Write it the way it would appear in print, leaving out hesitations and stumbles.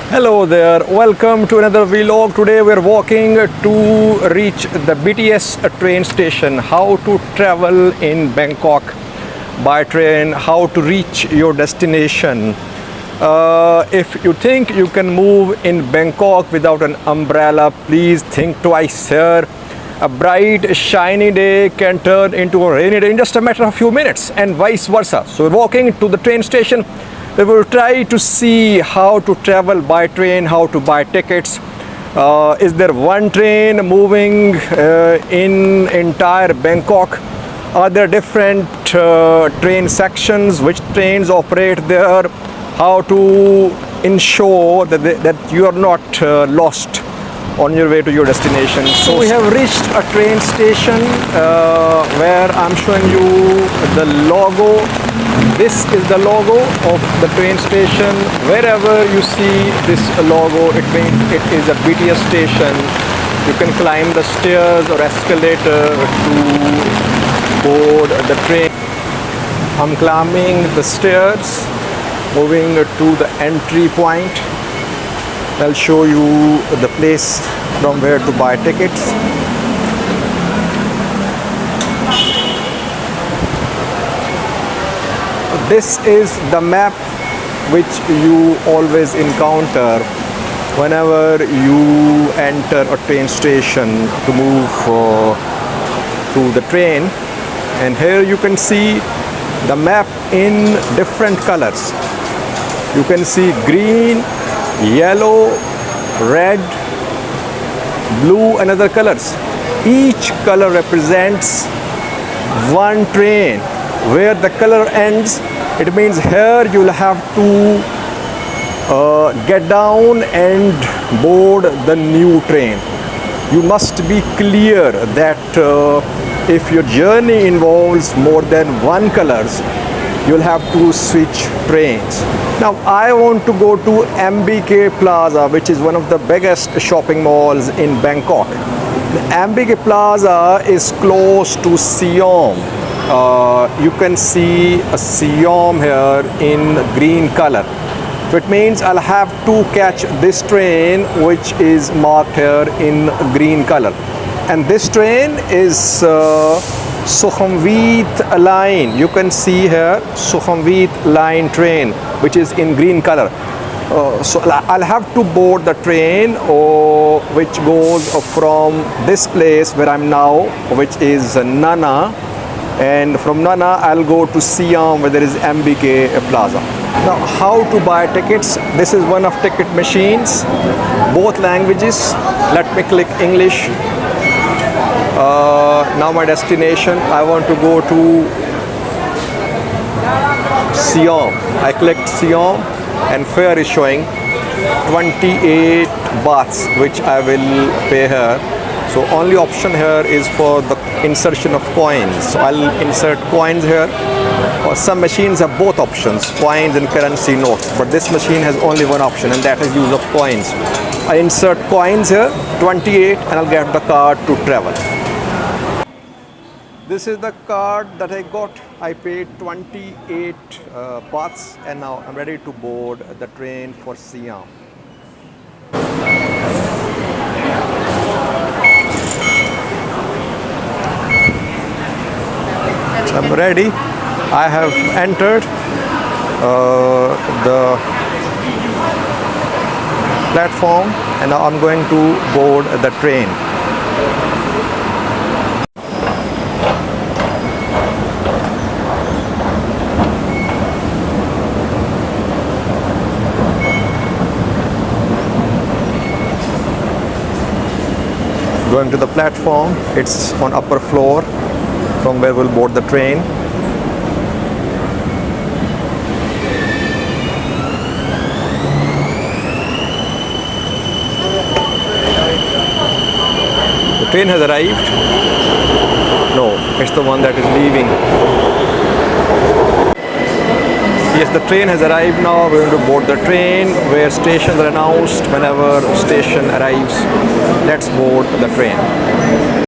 Hello there, welcome to another vlog. Today we're walking to reach the BTS train station. How to travel in Bangkok by train, how to reach your destination. If you think you can move in Bangkok without an umbrella, please think twice here. A bright, shiny day can turn into a rainy day in just a matter of a few minutes, and vice versa. So we're walking to the train station. We will try to see how to travel by train, how to buy tickets. Is there one train moving in entire Bangkok? Are there different train sections? Which trains operate there? How to ensure that you are not lost on your way to your destination. So we have reached a train station where I'm showing you the logo. This is the logo of the train station. Wherever you see this logo, it means it is a BTS station. You can climb the stairs or escalator to board the train. I'm climbing the stairs, moving to the entry point. I'll show you the place from where to buy tickets. This is the map which you always encounter whenever you enter a train station to move to the train. And here you can see the map in different colors. You can see green, yellow, red, blue and other colors. Each color represents one train. Where the color ends, it means here you'll have to get down and board the new train. You must be clear that if your journey involves more than one colors, you'll have to switch trains. Now I want to go to MBK Plaza, which is one of the biggest shopping malls in Bangkok. The MBK Plaza is close to Siam. You can see a Siam here in green color. So it means I'll have to catch this train which is marked here in green color. And this train is Sukhumvit line. You can see here Sukhumvit line train which is in green color. So I'll have to board the train which goes from this place where I'm now, which is Nana. And from Nana I'll go to Siam where there is MBK Plaza. Now how to buy tickets? This is one of ticket machines, both languages. Let me click English. Now my destination, I want to go to Siam. I clicked Siam and fare is showing 28 bahts, which I will pay here. So only option here is for the insertion of coins. So I'll insert coins here. Or some machines have both options, coins and currency notes. But this machine has only one option, and that is use of coins. I insert coins here, 28, and I'll get the card to travel. This is the card that I got. I paid 28 bahts, and now I'm ready to board the train for Siam. I'm ready. I have entered the platform and now I'm going to board the train. Going to the platform. It's on upper floor from where we'll board the train. The train has arrived. No, it's the one that is leaving. Yes, the train has arrived now. We're going to board the train where stations are announced whenever station arrives. Let's board the train.